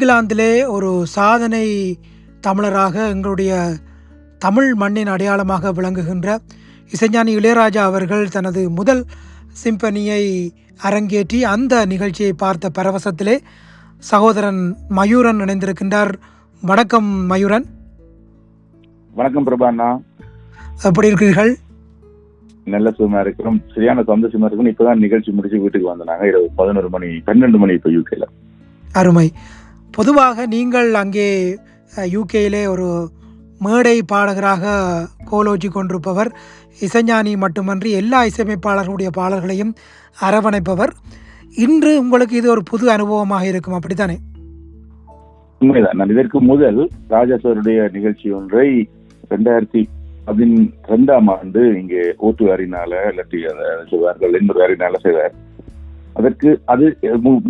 இங்கிலாந்திலே ஒரு சாதனை தமிழராக எங்களுடைய தமிழ் மண்ணின் அடையாளமாக விளங்குகின்ற இசைஞானி இளையராஜா அவர்கள் தனது முதல் சிம்பனியை அரங்கேற்றி அந்த நிகழ்ச்சியை பார்த்த பரவசத்திலே சகோதரன் மயூரன் இணைந்திருக்கின்றார். வணக்கம் மயூரன். வணக்கம் பிரபாண்ணா, எப்படி இருக்கிறீர்கள்? நல்ல சுகமா இருக்கிறோம், சரியான சந்தோஷமா இருக்கும். இப்பதான் நிகழ்ச்சி முடிச்சு வீட்டுக்கு வந்தாங்க. இரவு 11 மணி 12 மணி இப்ப யூகேல. அருமை. பொதுவாக நீங்கள் அங்கே யூகேயிலே ஒரு மேடை பாடகராக கோலோச்சி கொண்டிருப்பவர், இசைஞானி மட்டுமன்றி எல்லா இசையமைப்பாளர்களுடைய பாடல்களையும் அரவணைப்பவர். இன்று உங்களுக்கு இது ஒரு புது அனுபவமாக இருக்கும், அப்படித்தானே? உண்மைதான். நான் இதற்கு முதல் ராஜா சாருடைய நிகழ்ச்சி ஒன்றை 2012 இங்கே ஓட்டு அரினால இல்லாட்டி செய்வார்கள், இன்னொரு அரினால செய்வார். அதற்கு அது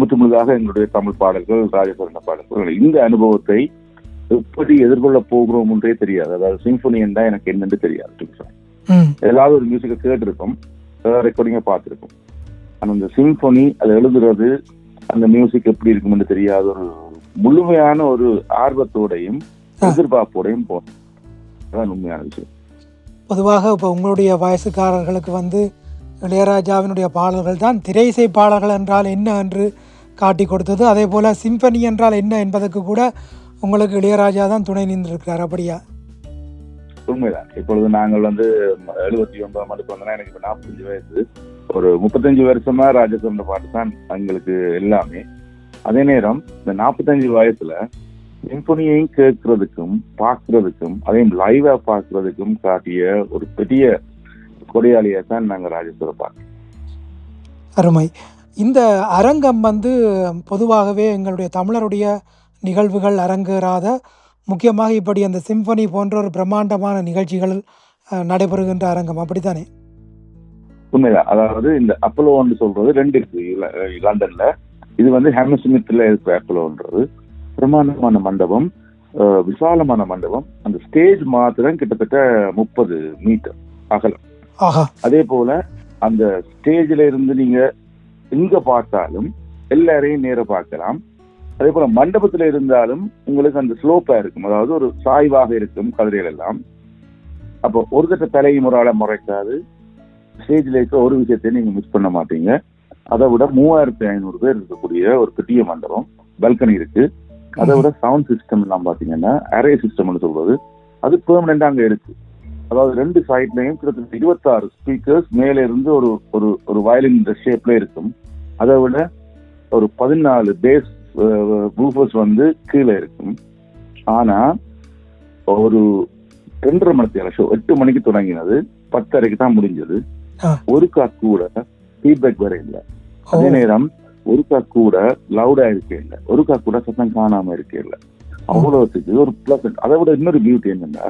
முற்றுமுழுதாக எங்களுடைய தமிழ் பாடல்கள், ராஜசரண பாடல்கள். இந்த அனுபவத்தை எப்படி எதிர்கொள்ள போகிறோம் என்றே தெரியாது. அதாவது சிம்பனி என்றா எனக்கு என்னன்னு தெரியாது. ஏதாவது ஒரு மியூசிக்கை கேட்டிருக்கோம், ரெக்கார்டிங்க பார்த்திருக்கோம். ஆனா அந்த சிம்பனி அதை எழுதுறது, அந்த மியூசிக் எப்படி இருக்கும் என்று தெரியாத ஒரு முழுமையான ஒரு ஆர்வத்தோடையும் எதிர்பார்ப்போடையும் போனோம். அதான் உண்மையான விஷயம். பொதுவாக இப்போ உங்களுடைய வயசுக்காரர்களுக்கு இளையராஜாவினுடைய பாடல்கள் தான் திரை இசை பாடல்கள் என்றால் என்ன என்று காட்டி கொடுத்தது. அதே போல சிம்பனி என்றால் என்ன என்பதற்கு கூட உங்களுக்கு இளையராஜா தான் துணை நின்றிருக்கிறார், அப்படியா? உண்மைதான். இப்பொழுது நாங்கள் 79 ஆண்டுக்கு வந்தோம்னா எனக்கு இப்ப 45 வயசு. ஒரு 35 வருஷமா ராஜசரண பாட்டு தான் எங்களுக்கு எல்லாமே. அதே நேரம் இந்த 45 வயசுல சிம்பனியையும் கேட்கறதுக்கும் பார்க்கறதுக்கும், அதையும் லைவா பார்க்கறதுக்கும் காட்டிய ஒரு பெரிய கொடையாளியா தான் நாங்க ராஜேஸ்வர பார்க்கிறோம். அருமை. இந்த அரங்கம் பொதுவாகவே எங்களுடைய தமிழருடைய நிகழ்வுகள் அரங்கேறாத, முக்கியமாக இப்படி அந்த சிம்பனி போன்ற ஒரு பிரம்மாண்டமான நிகழ்ச்சிகள் நடைபெறுகின்ற அரங்கம், அப்படித்தானே? உண்மைதான். அதாவது இந்த அப்போலோன்னு சொல்றது 2 இருக்கு லண்டன்ல. இது ஹேமஸ்மித்ல இருக்கிற அப்போலோன்றது பிரம்மாண்டமான மண்டபம், விசாலமான மண்டபம். அந்த ஸ்டேஜ் மாத்திரம் கிட்டத்தட்ட 30 மீட்டர் அகலம். அதே போல அந்த ஸ்டேஜ்ல இருந்து நீங்க எங்க பார்த்தாலும் எல்லாரையும் நேர பார்க்கலாம். அதே போல மண்டபத்துல இருந்தாலும் உங்களுக்கு அந்த ஸ்லோப்பா இருக்கும், அதாவது ஒரு சாய்வாக இருக்கும் கதிரைகள் எல்லாம். அப்போ ஒரு கட்ட தலையை முறைக்காது. ஸ்டேஜ்ல இருக்க ஒரு விஷயத்தையும் நீங்க மிஸ் பண்ண மாட்டீங்க. அதை விட 3500 பேர் இருக்கக்கூடிய ஒரு பெரிய மண்டபம், பால்கனி இருக்கு. அதை விட சவுண்ட் சிஸ்டம் எல்லாம் பாத்தீங்கன்னா அரே சிஸ்டம்னு சொல்றது, அது பெர்மனண்டா அங்க இருக்கு. அதாவது 2 சைட்லயும் கிட்டத்தட்ட 26 ஸ்பீக்கர்ஸ் மேல இருந்து ஒரு வயலின் ஷேப்ல இருக்கும். அதை விட ஒரு 14 பேஸ் பூஃபர்ஸ் கீழே இருக்கும். ஆனா ஒரு 2.5 மணி நேரம் ஷோ, 8 மணிக்கு தொடங்கினது, 10:30 தான் முடிஞ்சது. ஒரு கூட ஃபீட்பேக் வர இல்லை. அதே நேரம் ஒரு கூட லவுடா இருக்கே இல்லை, ஒரு கூட சத்தம் காணாம இருக்கே இல்லை. அவ்வளவுக்கு ஒரு பிளஸ். அதை விட இன்னொரு பியூட்டி என்னன்னா,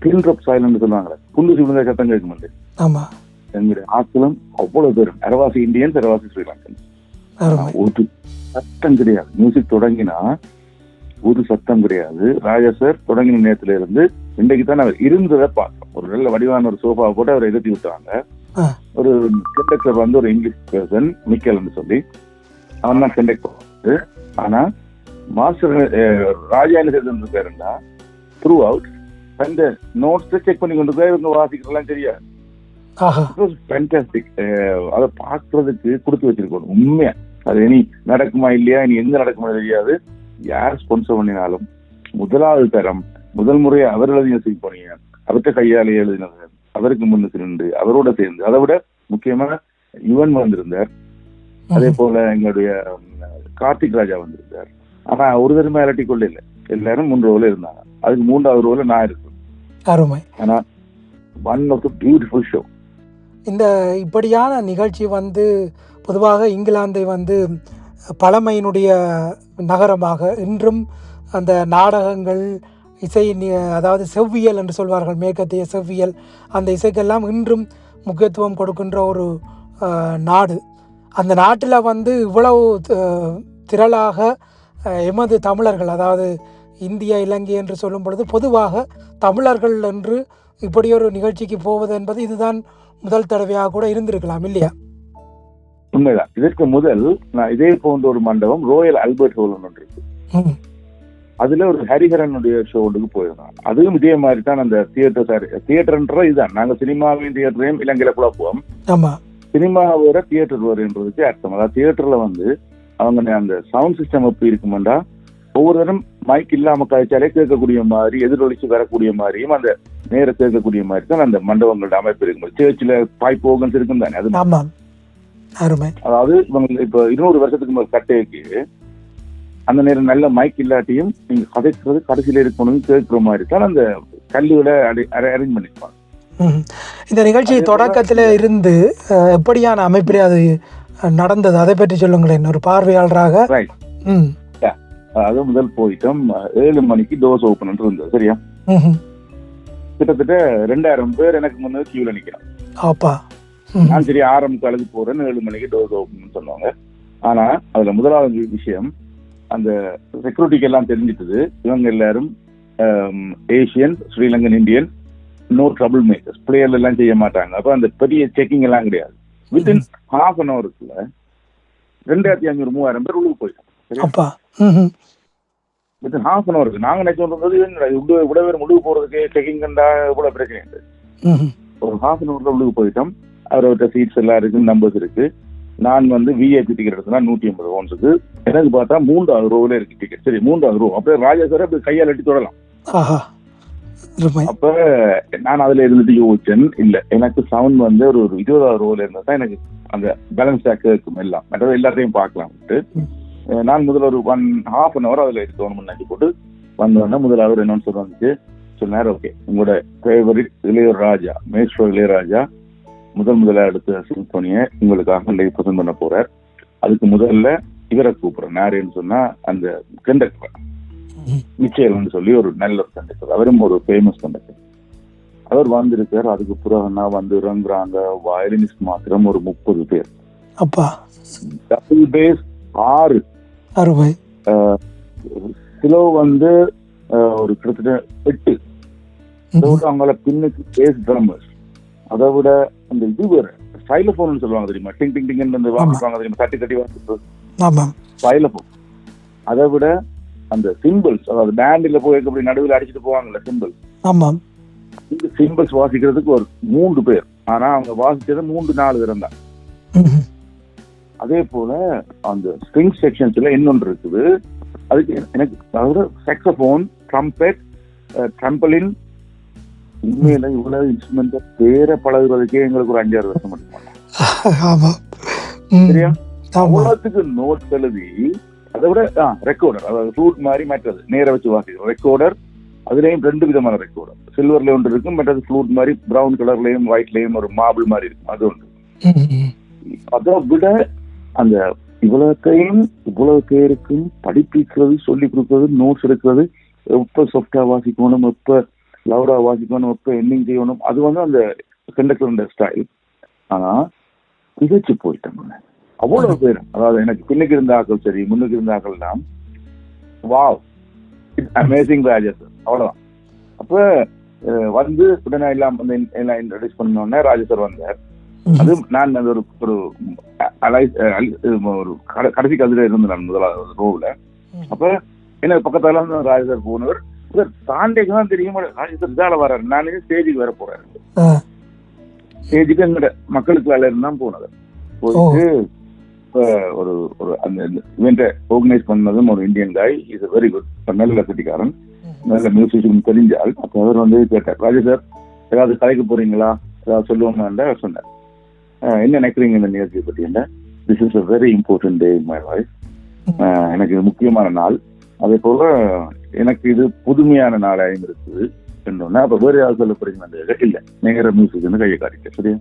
பின் ட்ராப் சைலண்ட் சொல்லுவாங்க, புல்லு சிவந்த சத்தம் கேட்க மாட்டேன். எங்களுடைய ஆட்களும் அவ்வளவு பேரும் அரவாசி இந்தியன்ஸ், அரவாசி ஸ்ரீலங்கன். ஒரு சத்தம் கிடையாது. மியூசிக் தொடங்கினா ஒரு சத்தம் கிடையாது. ராஜா சார் தொடங்கின நேரத்துல இருந்து இன்றைக்கு தான் அவர் இருந்ததை பார்த்தோம். ஒரு நல்ல வடிவான ஒரு சோஃபா போட்டு அவரை எதிர்த்தி விட்டாங்க. ஒரு கண்டக்டர் ஒரு இங்கிலீஷ் பர்சன், மிக்கல்னு சொல்லி, அவன் தான் கண்டக்டர். ஆனா மாஸ்டர் ராஜா என்ன செய்திருக்காருன்னா, த்ரூ அவுட் அந்த நோட்ஸ் செக் பண்ணி கொண்டு போய் இவங்க வாசிக்கிறதெல்லாம் தெரியாது. அதை பாக்குறதுக்கு கொடுத்து வச்சிருக்கணும். உண்மையா அது இனி நடக்குமா இல்லையா, இனி எங்க நடக்குமா தெரியாது. யார் ஸ்பான்சர் பண்ணினாலும் முதலாவது தரம், முதல் முறையை அவர் எழுதின சிம்பனிய அவர்கிட்ட கையாலே எழுதினது, அவருக்கு முன்னுக்கு நின்று அவரோட சேர்ந்து, அதை விட முக்கியமா யுவன் வந்திருந்தார். அதே போல எங்களுடைய கார்த்திக் ராஜா வந்திருந்தார். ஆனா ஒரு தரமே அலட்டி கொள்ள இல்லை, எல்லாரும் 3 ரோல இருந்தாங்க. அதுக்கு 3வது ரோல நான் இருக்கேன். அருமை. ஆனா one of the beautiful show. இந்த இப்படியான நிகழ்ச்சி பொதுவாக இங்கிலாந்தை பழமையினுடைய நகரமாக இன்றும் அந்த நாடகங்கள், இசை, அதாவது செவ்வியல் என்று சொல்வார்கள், மேற்கத்திய செவ்வியல், அந்த இசைக்கெல்லாம் இன்றும் முக்கியத்துவம் கொடுக்கின்ற ஒரு நாடு. அந்த நாட்டில் இவ்வளவு திரளாக எமது தமிழர்கள், அதாவது இந்தியா இலங்கை என்று சொல்லும் பொழுது பொதுவாக தமிழர்கள் என்று இப்படி ஒரு நிகழ்ச்சிக்கு போவது என்பது இதுதான் முதல் தடவையாக கூட இருந்திருக்கலாம், இல்லையா? உண்மைதான். இதற்கு முதல் நான் இதே போன்ற ஒரு மண்டபம் ரோயல் ஆல்பர்ட் ஹால் ஒன்று இருக்கு. ம். அதுல ஒரு ஹரிஹரனுடைய ஷோவுக்கு போயிருந்தோம். அதுவும் இதே மாதிரி தான். அந்த தியேட்டர்ன்ற இதுதான். நாங்க சினிமாவையும் தியேட்டரையும் இலங்கையில குழப்புவோம். ஆமா. சினிமா வேற தியேட்டர் வேறுன்றதுக்கு அர்த்தம். அதாவது தியேட்டர்ல வந்து அவங்க அந்த சவுண்ட் சிஸ்டம் எப்படி இருக்குமெண்டா ஒவ்வொரு தரம் மைக் இல்லாம கழிச்சாலே கேட்கக்கூடிய மாதிரி, எதிரொலிச்சு வரக்கூடிய மாதிரியும் அந்த நேர கேட்கக்கூடிய மாதிரி தான் அந்த மண்டபங்களோட அமைப்பு இருக்கும். சேர்ச்சில பாய் போகன்ஸ் இருக்கும் தானே. அது ஆமா, அருமை. அதாவது இவங்க இப்ப 200 வருஷத்துக்கு மேல் கட்டைக்கு அந்த நேரம் நல்ல மைக் இல்லாட்டியும் நீங்க கதைக்கிறது கடைசியில இருக்கணும் கேட்கிற மாதிரி தான் அந்த கல்லுகளை அரேஞ்ச் பண்ணிருப்பாங்க. இந்த நிகழ்ச்சி தொடக்கத்துல இருந்து எப்படியான அமைப்பிலே அது நடந்தது, அதை பற்றி சொல்லுங்களேன் ஒரு பார்வையாளராக. ரைட். அது முதல் போயிட்டோம். 7 மணிக்கு டோர்ஸ் ஓபன் இருந்தது. சரியா? கிட்டத்தட்ட 2000 பேர் எனக்கு முன்னாடி கியூல நிக்கிறான். அப்பா. நான் சரி 6:45 போறேன்னு 7 மணிக்கு டோர்ஸ் ஓபன் சொன்னாங்க. ஆனா அதுல முதலாவது விஷயம், அந்த செக்யூரிட்டிக்கு எல்லாம் தெரிஞ்சிட்டது இவங்க எல்லாரும் Asian, Sri Lankan, Indian, no trouble makers, player எல்லாம் செய்ய மாட்டாங்க. அப்ப அந்த பெரிய செக்கிங் எல்லாம் கிடையாது. வித்தின் ஹாஃப் அன் ஹவருக்குள்ள 2500-3000 பேர் உள்ளுக்கு போயிட்டாங்க. வித்தின் ஹாஃப் அன் ஹவருக்கு. நாங்க நினைச்சோம் விடவேறு முழுகு போறதுக்கு செக்கிங் கண்டா இவ்வளவு பிரச்சனை. ஒரு ஹாஃப் அன் ஹவர்ல உள்ளுக்கு போயிட்டோம். அவர்கிட்ட சீட்ஸ் எல்லாம் இருக்கு, நம்பர்ஸ் இருக்கு. நான் வந்து விஐபி டிக்கெட் எடுத்தா 180 பவுன்ஸுக்கு. எனக்கு பார்த்தா 3வது ரோல இருக்கு டிக்கெட். சரி, 3வது ரோ. அப்படியே ராஜா சார் அப்படி கையால் எட்டி தொடலாம். அப்ப நான் அதுல இருந்துட்டு யோசிச்சேன், இல்ல எனக்கு சவுண்ட் வந்து ஒரு 20வது ரோல இருந்தா தான் எனக்கு அந்த பேலன்ஸ் இருக்கும் எல்லாம், மற்றது எல்லாத்தையும் பார்க்கலாம்ட்டு நான் முதல்ல ஒரு 1/2 an hour அதுல இருக்கணும் நினைச்சு போட்டு வந்தோடனே முதலாவது என்னன்னு சொல்லிச்சு சொன்னார். ஓகே, உங்களோட ஃபேவரிட் இளையராஜா, மேஸ்ட்ரோ இளையராஜா முதல்ல எடுத்த சிம்பனியை உங்களுக்காக லைவ் ப்ரெசென்ட் பண்ண போறார். அதுக்கு முதல்ல இவரை கூப்பிடுறேன். யாருன்னு சொன்னா அந்த கண்டக்டர் மிச்சேல்னு சொல்லி ஒரு நல்ல ஒரு கண்டக்டர். அவரும் ஒரு ஃபேமஸ் கண்டக்டர். அவர் வந்திருக்காரு. அதுக்கு பிறகுனா வந்து இறங்குறாங்க வயலினிஸ்ட் மாத்திரம் ஒரு 30 பேர். அப்பா. டபுள் பேஸ் 6. அருமை. சிலோ வந்து ஒரு கிட்டத்தட்ட 8. அவங்கள பின்னுக்கு பேஸ் ட்ரம்மர்ஸ். அதை விட அந்த இது வேற சைலோபோன் சொல்லுவாங்க தெரியுமா, டிங் டிங் டிங் வாசிப்பாங்க தெரியுமா, தட்டி தட்டி வாசிப்பது சைலோபோன். அதை விட அந்த சிம்பிள்ஸ், அதாவது பேண்டில் போய் எப்படி நடுவில் அடிச்சுட்டு போவாங்கல்ல சிம்பிள்ஸ், இந்த சிம்பிள்ஸ் வாசிக்கிறதுக்கு ஒரு 3 பேர். ஆனா அவங்க வாசிச்சது 3-4 பேர் தான். அதே போல அந்த ஸ்ட்ரிங் செக்ஷன்ஸ்ல இன்னொன்று இருக்குது. அதுக்கு எனக்கு அதாவது சாக்ஸோபோன், ட்ரம்பெட், ட்ரம்பலின், உண்மையில இவ்வளவு இன்ஸ்ட்ருமெண்ட் பேரை பழகுறதுக்கே எங்களுக்கு ஒரு 5-6 வருஷம் மட்டும். சரியா? அவ்வளவுக்கு நோட்ஸ் எழுதி அதை விட ரெக்கார்டர், அதாவது ஃப்ளூட் மாதிரி மற்றது நேர வச்சு வாசிக்கிறோம் ரெக்கார்டர். அதுலயும் 2 விதமான ரெக்கார்டர். சில்வர்ல ஒன்று இருக்கும், மற்றது ஃப்ளூட் மாதிரி பிரவுன் கலர்லயும் ஒயிட்லயும் ஒரு மார்பிள் மாதிரி இருக்கும், அது ஒன்று. அதை விட அந்த இவ்வளவு பேருக்கும் படிப்பிக்கிறது, சொல்லி கொடுக்கறது, நோட்ஸ் எடுக்கிறது, எப்ப சாஃப்டா வாசிக்கணும், எப்ப லவுடா வாசிக்கணும், எப்ப எண்டிங் செய்யணும், அது வந்து அந்த கண்டக்டர் ஸ்டைல். ஆனா திகச்சு போயிட்டாங்க அவ்வளவு பேரும். அதாவது எனக்கு பின்னுக்கு இருந்த ஆக்கள் சரி, முன்னுக்கு இருந்த ஆக்கள் எல்லாம் wow, it's amazing Raja sir, அவ்வளவுதான். அப்ப வந்து உடனே எல்லாம் இன்ட்ரோடியூஸ் பண்ணோடனே ராஜா சார் வந்தார். அது நான் அந்த ஒரு கடைசி கதிர இருந்தேன் நான் முதலாவது ரோவ்ல. அப்ப என்ன பக்கத்தால ராஜா சார் போனவர் தாண்டேக்கு தான் தெரியும் ராஜா சார் இதால வர்றாரு. நான் ஸ்டேஜுக்கு வர போறாரு. ஸ்டேஜுக்கு எங்கட மக்களுக்கு வேலை இருந்தான் போனது. போயிட்டு ஒரு அந்த இவெண்ட்டை ஆர்கனைஸ் பண்ணதும் ஒரு இந்தியன் காய், இஸ் வெரி குட், நல்ல கட்டிக்காரன், நல்ல மியூசிஷியன் தெரிஞ்சால். அப்ப அவர் வந்து கேட்டார், ராஜா சார் ஏதாவது கலைக்க போறீங்களா, ஏதாவது சொல்லுவாங்க சொன்னார். என்ன நினைக்கிறீங்க இந்த நிகழ்ச்சியை பற்றி? என்ன, this is a very important day in my life. எனக்கு இது முக்கியமான நாள், அதே போல எனக்கு இது புதுமையான நாளாயும் இருக்குது சொன்னோன்னா, அப்ப வேற யாரும் சொல்ல போறீங்க? இல்ல, நேர மியூசிக் கையை காட்டிட்டு. சரியா?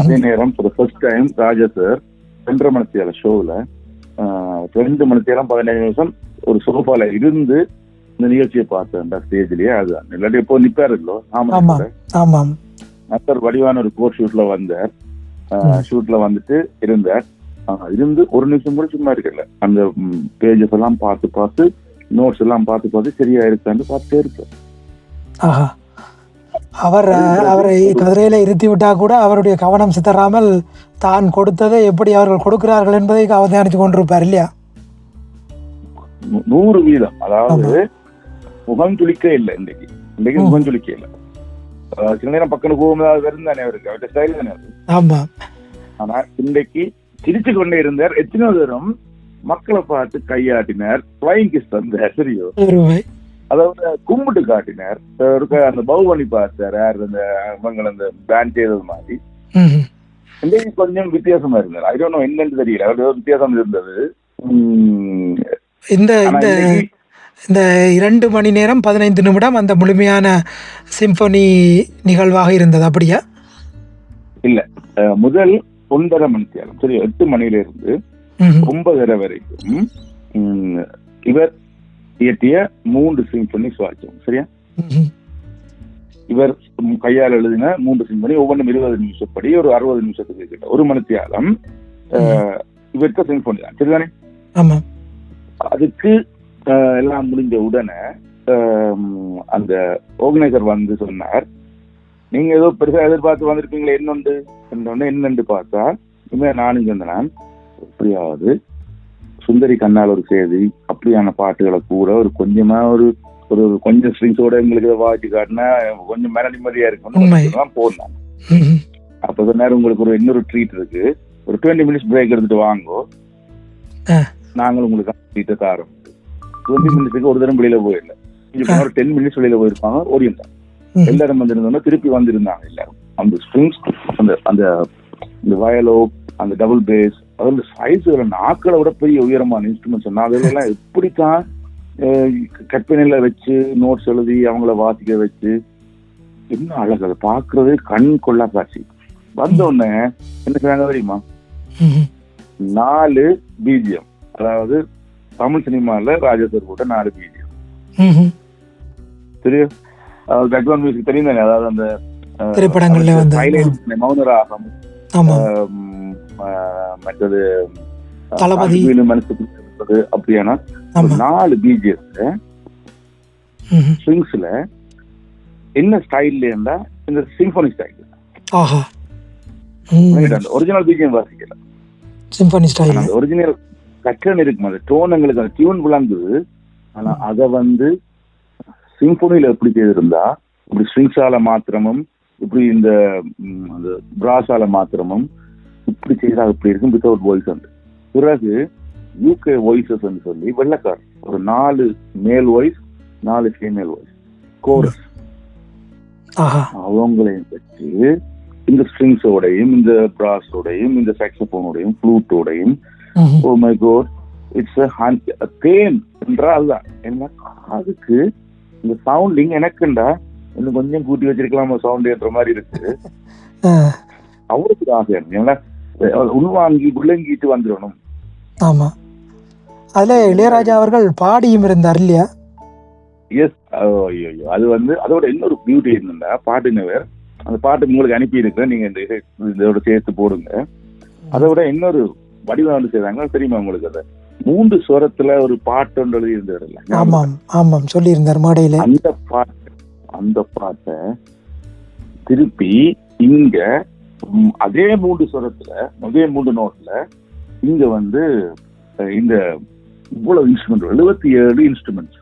அதே நேரம் ஃபர்ஸ்ட் டைம் ராஜா சார் 2.5 மணி ஷோவில் 2 மணி 15 நிமிஷம் ஒரு சோஃபால இருந்து இந்த நிகழ்ச்சியை பார்த்தேன் ஸ்டேஜ்லயே. அதுதான், இல்லாட்டி இப்போ நிப்பாரு இல்லோ. சார் வடிவான ஒரு கோர் ஷூட்ல வந்தார். ஷூட்ல வந்துட்டு இருந்தார். இருந்து 1 நிமிஷம் கூட சும்மா இருக்கல. அந்த பேஜஸ் எல்லாம் பார்த்து நோட்ஸ் எல்லாம் பார்த்து சரியா இருக்கான்னு பார்த்துட்டே இருக்கார். அவரை கதிரையில இருத்தி விட்டா கூட அவருடைய கவனம் சிதறாமல் தான் கொடுத்ததை எப்படி அவர்கள் கொடுக்கிறார்கள் என்பதை அவதானித்து கொண்டிருப்பார் இல்லையா? 100%. அதாவது முகம் துளிக்க இல்லை இன்றைக்கு முகம் துளிக்க இல்லை. சில நேரம் பக்கம் போகும்போது வரும் தானே அவருக்கு, அவருடைய ஸ்டைல் தானே அது. ஆனா இன்றைக்கு சிரிச்சு கொண்டே இருந்தார். எத்தனை பேரும் மக்களை பார்த்து கையாட்டினார், ஃப்ளைங் கிஸ் தந்தார். சரியோ, அதாவது கும்பிட்டு காட்டினார். அந்த பவுபலி பார்த்தார், யார் அந்த அந்த பேண்ட் செய்தது மாதிரி. இன்றைக்கு கொஞ்சம் வித்தியாசமா இருந்தார். ஐ டோன்ட் நோ என்னன்னு தெரியல, அவரோட வித்தியாசம் இருந்தது. இந்த 2 மணி நேரம் 15 நிமிடம் அந்த முழுமையான சிம்பனி நிகழ்வாக இருந்தது அப்படியா? இல்ல, முதல் 1.5 மணி நேரம், சரி, 8 மணில இருந்து 9:30 வரைக்கும் இவர் இயற்றிய 3 சிம்பனி சுவாச்சம். சரியா, இவர் கையால் எழுதின 3 சிம்பனி, ஒவ்வொன்றும் 20 நிமிஷப்படி ஒரு 60 நிமிஷத்துக்கு கிட்ட 1 மணி நேரம் இவருக்கு சிம்பனி தான். சரிதானே? அதுக்கு எல்லாம் முடிஞ்ச உடனே அந்த ஆர்கனைசர் வந்து சொன்னார், நீங்க ஏதோ பெருசா எதிர்பார்த்து வந்திருப்பீங்களே, என்னண்டு பார்த்தா இனிமே நானும் சொன்னேன், எப்படியாவது சுந்தரி கண்ணால் ஒரு செய்தி அப்படியான பாட்டுகளை கூட ஒரு கொஞ்சமா ஒரு கொஞ்சம் ஸ்ட்ரிங்ஸோட எங்களுக்கு வாட்சி காட்டினா கொஞ்சம் மன நிம்மதியா இருக்கும் போனாங்க. அப்ப சொன்னாரு, உங்களுக்கு ஒரு இன்னொரு ட்ரீட் இருக்கு, ஒரு 20 மினிட்ஸ் பிரேக் எடுத்துட்டு வாங்கோ, நாங்களும் உங்களுக்கு ட்ரீட்டை தாரோம். 20 மினிட்ஸுக்கு ஒரு தரம் வெளியில போயிடல, ஒரு 10 மினிட்ஸ் வெளியில போயிருப்பாங்க, ஓடிட்டாங்க. எல்லாரும் வந்திருந்தோம்னா திருப்பி வந்திருந்தாங்க எல்லாரும். அந்த ஸ்ட்ரிங்ஸ், அந்த வயலோ, அந்த டபுள் பேஸ், அதோட சைஸ்ல நாக்களை விட பெரிய உயரமான இன்ஸ்ட்ருமெண்ட்ஸ் சொன்னா அதெல்லாம் எப்படித்தான் கற்பனையில வச்சு நோட்ஸ் எழுதி அவங்கள வாசிக்க வச்சு, என்ன அழகு, அதை பாக்குறது கண் கொள்ளா காட்சி. வந்த உடனே என்ன செய்றாங்க தெரியுமா, 4 பிஜிஎம், அதாவது தமிழ் சினிமால ராஜேஸ்வர் போட்ட 4 பிஜிஎம் தெரியும், பேக்ரவுண்ட் மியூசிக் தெரியும் தானே, அதாவது அந்த திரைப்படங்கள்ல வந்து மௌனராகம், மற்றது தளபதி மனசுக்கு அப்படியான 4 பிஜிஎம் ஸ்ட்ரிங்ஸ்ல என்ன ஸ்டைல்ல இருந்தா இந்த சிம்பனி ஸ்டைல். ஒரிஜினல் பிஜிஎம் வாசிக்கல, சிம்பனி ஸ்டைல். அந்த ஒரிஜினல் கட்டன் இருக்கும், அந்த டோன் எங்களுக்கு அந்த டியூன் விளங்குது. ஆனா அத வந்து சிம்பனியில எப்படி செய்திருந்தா, இப்படி ஸ்ட்ரிங்ஸால மாத்திரமும், இப்படி இந்த பிராஸால மாத்திரமும் இப்படி செய்தா இப்படி இருக்கும், வித்தவுட் வாய்ஸ். வந்து பிறகு யூகே வாய்ஸஸ் சொல்லி வெள்ளக்கார் ஒரு 4 மேல் வாய்ஸ் 4 ஃபீமேல் வாய்ஸ் கோரஸ், அவங்களையும் வச்சு இந்த ஸ்ட்ரிங்ஸோடையும் இந்த பிராஸோடையும் இந்த சாக்ஸோபோனோடையும் ஃப்ளூட்டோடையும், oh my god, it's a தேன் என்றால் தான் என்ன அதுக்கு இந்த சவுண்டிங் எனக்குண்டா இன்னும் கொஞ்சம் கூட்டி வச்சிருக்கலாமா சவுண்ட் மாதிரி இருக்கு. அவருக்கு ஆசை ஏன்னா உள்வாங்கி விளங்கிட்டு வந்துடணும். ஆமா, அதுல இளையராஜா அவர்கள் பாடியும் இருந்தார் இல்லையா? எஸ், ஐயோ, அது வந்து அதோட இன்னொரு பியூட்டி என்னன்னா, பாட்டுனவர் அந்த பாட்டு உங்களுக்கு அனுப்பி இருக்கிறேன், நீங்க இதோட சேர்த்து போடுங்க. அதை விட இன்னொரு வடிவம் வந்து செய்றாங்க தெரியுமா உங்களுக்கு? அதை 3 ஸ்வரத்துல ஒரு பாட்டு ஒன்று எழுதி இருந்தார். ஆமாம் சொல்லி இருந்தார் மேடையில. அந்த பாட்டை திருப்பி இங்க அதே 3 ஸ்வரத்துல அதே 3 நோட்ல இங்க வந்து இந்த இவ்வளவு இன்ஸ்ட்ருமெண்ட் 77 இன்ஸ்ட்ருமெண்ட்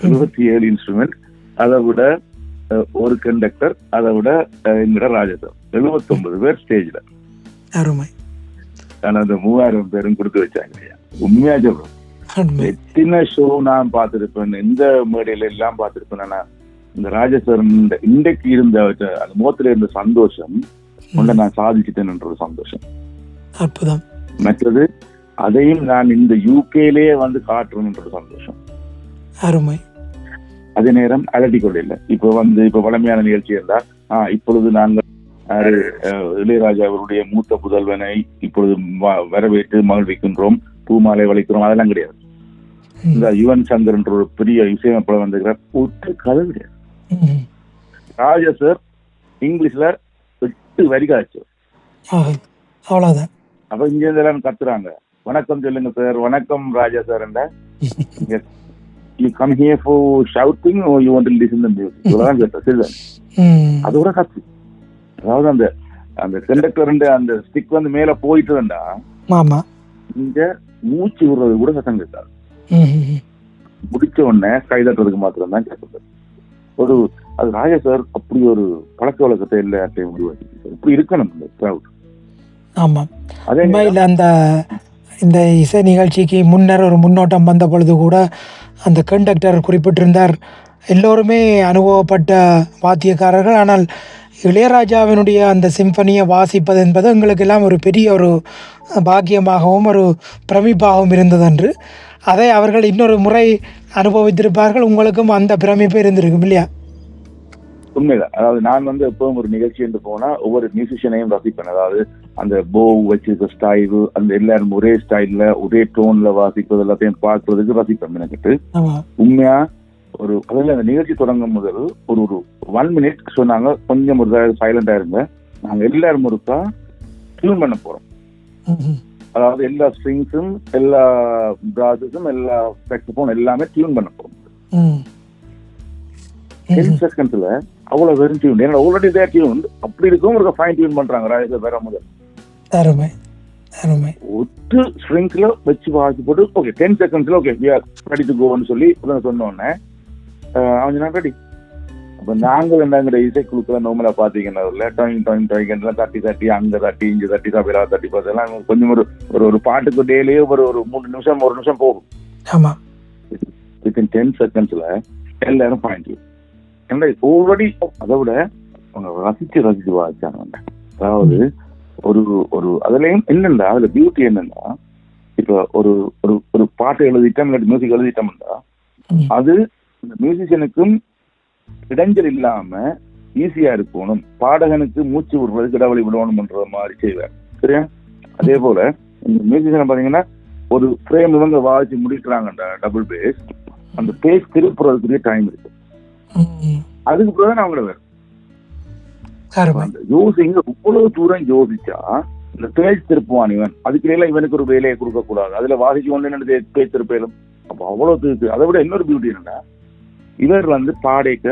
77 இன்ஸ்ட்ருமெண்ட், அதை விட ஒரு கண்டக்டர், அதை விட எங்கட ராஜேஸ்வர் 79 பேர் ஸ்டேஜ்ல. ஆனா அந்த 3000 பேரும் கொடுத்து வச்சாங்க. உண்மையா சொல்றேன், எத்தனை ஷோ நான் பார்த்திருப்பேன், எந்த மேடையில எல்லாம் பார்த்திருப்பேன். ஆனா இந்த ராஜேஸ்வரன் இன்றைக்கு இருந்த அந்த முகத்துல இருந்த சந்தோஷம் ஒன்றை நான் சாதிச்சுட்டேன் ஒரு சந்தோஷம். அற்புதம். மற்றது அதையும் நான் இந்த யூகேலே வந்து காட்டுறேன் சந்தோஷம். அருமை. அதே நேரம் அலட்டி கொள்ள இப்ப வளமையான நிகழ்ச்சி இருந்தா இப்பொழுது நாங்கள் இளையராஜா அவருடைய மூத்த புதல்வனை இப்பொழுது வரவேற்று மகிழ்விக்கின்றோம், பூமாலை வளைக்கிறோம், அதெல்லாம் கிடையாது. இந்த யுவன் சங்கர் என்ற ஒரு பெரிய இசையமைப்பாளர் வந்திருக்கிறார், ஒற்று கதை கிடையாது. ராஜா சார் இங்கிலீஷ்ல 8 வரி காய்ச்சு, அவ்வளவுதான். அப்ப இங்க இருந்து கத்துறாங்க, வணக்கம் சொல்லுங்க சார், வணக்கம் ராஜா sir. You come here for shouting or you want to listen to music? இவ்வளவுதான் கேட்டேன். அதோட கத்து, அதாவது அந்த கண்டக்டர் அந்த ஸ்டிக் வந்து மேல போயிட்டுண்டா இங்க மூச்சு விடுறது கூட சத்தம் கேட்காது. ம். முடிச்ச உடனே கைதட்டுறதுக்கு மாத்திரம் தான் கேட்குது. ஒரு அது ராஜா சார் அப்படி ஒரு பழக்க வழக்கத்தை எல்லாத்தையும் உருவாக்கி இப்படி இருக்கணும் இந்த crowd. ஆமாம். அதே உண்மையில் இந்த இசை நிகழ்ச்சிக்கு முன்னர் ஒரு முன்னோட்டம் வந்த பொழுது கூட அந்த கண்டக்டர் குறிப்பிட்டிருந்தார், எல்லோருமே அனுபவப்பட்ட வாத்தியக்காரர்கள், ஆனால் இளையராஜாவினுடைய அந்த சிம்பனியை வாசிப்பது என்பது எங்களுக்கெல்லாம் ஒரு பெரிய ஒரு பாக்கியமாகவும் ஒரு பிரமிப்பாகவும் இருந்ததன்று. அதை அவர்கள் இன்னொரு முறை அனுபவித்திருப்பார்கள். உங்களுக்கும் அந்த பிரமிப்பு இருந்திருக்கும் இல்லையா? உண்மைதான். அதாவது நான் வந்து எப்பவும் ஒரு நிகழ்ச்சி என்று போனா ஒவ்வொரு மியூசிஷியனையும் ரசிப்பேன். அதாவது அந்த போ வச்சிருக்க ஸ்டைலு, அந்த எல்லாரும் ஒரே ஸ்டைல்ல ஒரே டோன்ல வாசிப்பது எல்லாத்தையும் பார்க்கறதுக்கு ரசிப்பேன் எனக்கிட்டு. உண்மையா ஒரு அதில் அந்த நிகழ்ச்சி தொடங்கும் முதல் ஒரு 1 minute சொன்னாங்க, கொஞ்சம் ஒரு சைலண்டா இருங்க, நாங்க எல்லாரும் ஒருக்கா டியூன் பண்ண போறோம். அதாவது எல்லா ஸ்ட்ரிங்ஸும் எல்லா பிராஸஸும் எல்லா சாக்ஸோஃபோன் எல்லாமே டியூன் பண்ண போறோம். 10 secondsல அவ்வளவு வெறும் டியூன். ஏன்னா ஆல்ரெடி தேர் டியூன் அப்படி இருக்கும், ஒரு ஃபைன் டியூன் பண்றாங்க ராஜா வேற முதல். அருமை அருமை. ஒட்டு ஸ்ட்ரிங்ஸ்ல வச்சு வாசி போட்டு ஓகே 10 secondsல okay we are ready to கோன்னு சொல்லி சொன்ன உடனே அவன் நான் ரெடி. அப்ப நாங்கள் என்னங்கிற இசைக்குழுக்களை நார்மலா பாத்தீங்கன்னா எல்லாம் தட்டி அங்க தட்டி இங்க தட்டி தப்பிலா தட்டி பார்த்தெல்லாம் கொஞ்சம் ஒரு பாட்டுக்கு டெய்லியே ஒரு 3 நிமிஷம் 1 நிமிஷம் போகும். ஆமா. வித்தின் 10 secondsல எல்லாரும் பாயிண்ட். ஏன்னா ஆல்ரெடி அதை விட அவங்க ரசிச்சு வாசிச்சாங்க. அதாவது ஒரு அதுலயும் என்னண்டா அதுல பியூட்டி என்னன்னா, இப்ப ஒரு பாட்டு எழுதிட்டோம் இல்லாட்டி மியூசிக் எழுதிட்டோம்னா அது இந்த மியூசிஷியனுக்கும் இடைஞ்சல் இல்லாம ஈஸியா இருக்கணும், பாடகனுக்கு மூச்சு விடுறதுக்கு இடைவெளி விடணும்ன்ற மாதிரி செய்வார். சரியா? அதே போல இந்த மியூசிஷியனை பாத்தீங்கன்னா ஒரு ஃப்ரேம் இவங்க வாசிச்சு முடிக்கிறாங்கடா டபுள் பேஸ், அந்த பேஸ் திருப்புறதுக்குரிய டைம் இருக்கு. அதுக்கு பிறகு அவங்கள வேறு யோசிங்க இவ்வளவு தூரம் யோசிச்சா இந்த பேஸ் திருப்புவான் இவன், அதுக்கிடையில இவனுக்கு ஒரு வேலையை கொடுக்க கூடாது, அதுல வாசிச்சு கொண்டு பேஸ் திருப்பேலும். அப்ப அவ்வளவு இருக்கு. அதை விட இன்னொரு பியூட்டி என்னன்னா, இவர் வந்து பாடைக்க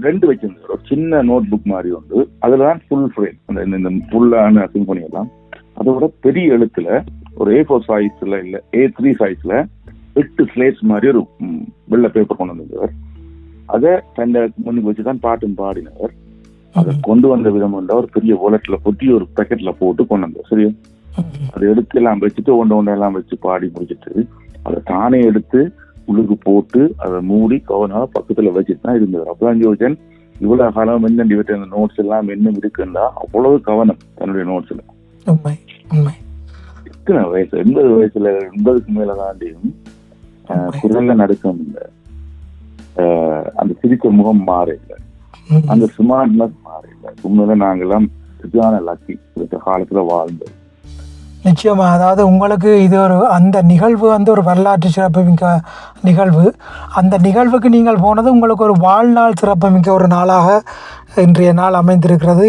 2 வச்சிருந்தார், ஒரு சின்ன நோட் புக் மாதிரி ஒன்று, அதுலதான் ஃபுல் ஃப்ரேம் அந்த ஃபுல்லான சிம்பனி எல்லாம். அதோட பெரிய எழுத்துல ஒரு A4 சைஸ்ல இல்ல A3 சைஸ்ல 8 ஸ்லேட்ஸ் மாதிரி ஒரு வெள்ளை பேப்பர் கொண்டு வந்தவர். அதை தன்னை முன்னுக்கு வச்சுதான் பாட்டும் பாடினவர். அதை கொண்டு வந்த விதம் ஒரு பெரிய வாலெட்ல பொட்டி ஒரு பேக்கெட்ல போட்டு கொண்டு வந்தார். சரியா? அதை எடுத்து எல்லாம் வச்சுட்டு ஒன்று எல்லாம் வச்சு பாடி முடிச்சுட்டு அதை தானே எடுத்து உள்ளுக்கு போட்டு அதை மூடி கவனால பக்கத்துல வச்சுட்டு தான் இருந்தவர். அப்பதான் யோசிச்சேன், இவ்வளவு காலம் என்னண்டி விட்டு அந்த நோட்ஸ் எல்லாம் என்ன இருக்குன்னா அவ்வளவு கவனம் தன்னுடைய நோட்ஸ்ல. இத்தனை வயசு 80 வயசுல 80க்கு மேல தாண்டியும் குரல்ல நடுக்கம் இல்லை, அந்த சிரிச்ச முகம் மாற இல்லை, அந்த ஸ்மார்ட்னஸ் மாற இல்லை. உண்மையில நாங்கெல்லாம் சரியான லக்கி இந்த காலத்துல வாழ்ந்தோம். நிச்சயமா. அதாவது உங்களுக்கு இது அந்த நிகழ்வு வந்து ஒரு வரலாற்று சிறப்புமிக்க நிகழ்வு. அந்த நிகழ்வுக்கு நீங்கள் போனது உங்களுக்கு ஒரு வாழ்நாள் சிறப்புமிக்க ஒரு நாளாக இன்றைய நாள் அமைந்திருக்கிறது.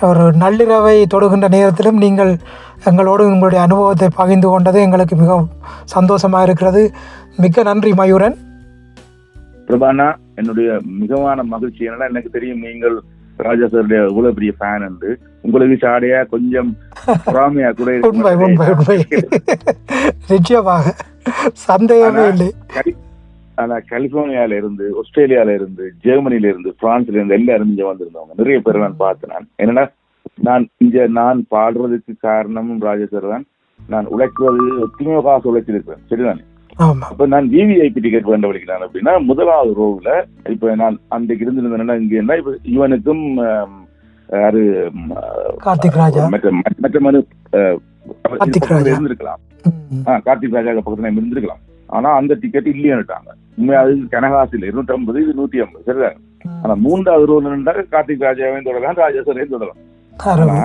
ஒரு நள்ளிரவை தொடுகின்ற நேரத்திலும் நீங்கள் எங்களோடு உங்களுடைய அனுபவத்தை பகிர்ந்து கொண்டது எங்களுக்கு மிகவும் சந்தோஷமாக இருக்கிறது. மிக்க நன்றி மயூரன். பிரபானா, என்னுடைய மிகமான மகிழ்ச்சி. என்னன்னா எனக்கு தெரியும் நீங்கள் ராஜா சாருடைய இவ்வளவு பெரிய ஃபேன் என்று. உங்களுக்கு சாடையா கொஞ்சம் பொறாமையா கூட உண்மை நிச்சயமாக சந்தேகமே இல்லை. ஆனா கலிபோர்னியால இருந்து, ஆஸ்திரேலியால இருந்து, ஜெர்மனில இருந்து, பிரான்ஸ்ல இருந்து எல்லாரும் இங்க வந்திருந்தவங்க நிறைய பேர் நான் பார்த்தேன். என்னன்னா நான் பாடுறதுக்கு காரணமும் ராஜா சார் தான். நான் உழைக்கிறது எத்தனையோ காசு உழைச்சிருக்கிறேன். சரிதானே? அப்ப நான் விவிஐபி டிக்கெட் வேண்ட வலிக்கிறான் அப்படின்னா முதலாவது ரோவ்ல இப்ப நான் அன்றைக்கு இருந்திருந்தேன்னா இங்க என்ன இப்ப இவனுக்கும் யாரு கார்த்திக் ராஜா மற்ற மனு இருந்திருக்கலாம், கார்த்திக் ராஜா பக்கத்துல இருந்திருக்கலாம். ஆனா அந்த டிக்கெட் இல்லையானுட்டாங்க. உண்மையா அது கனகாசு இல்லை, 250 இது 150. சரிதாங்க? ஆனா 3வது ரோவ்ல இருந்தா கார்த்திக் ராஜாவையும் தொடரலாம், ராஜா சாரையும் தொடரலாம். ஆனா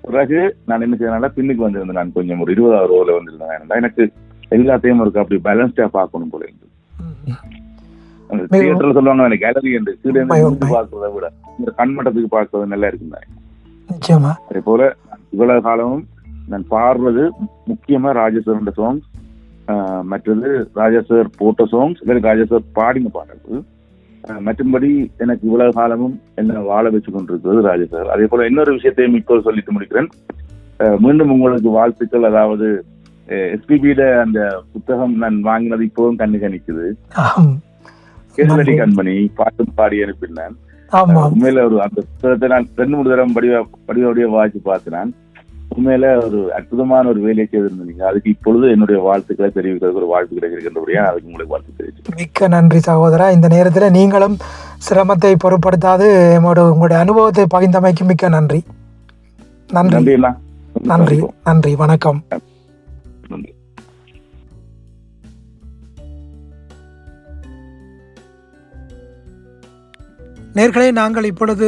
பிறகு நான் என்ன செய்யறதுனால பின்னுக்கு வந்திருந்தேன். நான் கொஞ்சம் ஒரு 20வது ரோவ்ல வந்திருந்தேன். எனக்கு எல்லாத்தையும் இருக்கு அப்படி பேலன்ஸ்டா பார்க்கணும் போல இருந்து. அந்த தியேட்டர்ல சொல்லுவாங்க எனக்கு கேலரி என்று கீழே இருந்து பார்க்கறத விட இந்த கண்மட்டத்துக்கு பார்க்கறது நல்லா இருக்குங்க. அதே போல இவ்வளவு காலமும் நான் பாடுறது முக்கியமா ராஜா சார் சாங்ஸ், மற்றது ராஜா சார் போட்ட சாங்ஸ் இல்லை ராஜா சார் பாடின பாடல்கள். மற்றும்படி எனக்கு இவ்வளவு காலமும் என்ன வாழ வச்சு கொண்டிருக்கிறது ராஜா சார். அதே போல இன்னொரு விஷயத்தையும் இப்போ சொல்லிட்டு முடிக்கிறேன். மீண்டும் உங்களுக்கு வாழ்த்துக்கள். அதாவது எஸ்பிபியோட அந்த புத்தகம் நான் வாங்கினது இப்போவும் கண்ணுக்கு நிக்குது. ஆம். கேள்வெளி நன்றி. கண்மணி பாட்டும் பாடி அனுப்பினான். ஆமாம். உண்மையில ஒரு அந்த புத்தகத்தை நான் 2-3 தடவை படியோடைய வாசி பார்த்தேன். உண்மையில ஒரு அற்புதமான ஒரு வேலையை செய்திருந்தீங்க. அதுக்கு இப்பொழுது என்னுடைய வாழ்த்துக்களை தெரிவிக்கிறதுக்கு ஒரு வாழ்த்து கிடைக்கின்றபடியா அதுக்கு உங்களுக்கு வாழ்த்து தெரிவிச்சு. மிக்க நன்றி சகோதரா. இந்த நேரத்தில் நீங்களும் சிரமத்தை பொருட்படுத்தாது உங்களுடைய அனுபவத்தை பகிர்ந்தமைக்கு மிக்க நன்றி. நன்றி. நன்றி அண்ணா. நன்றி. நன்றி. வணக்கம். நன்றி. நேர்களே, நாங்கள் இப்பொழுது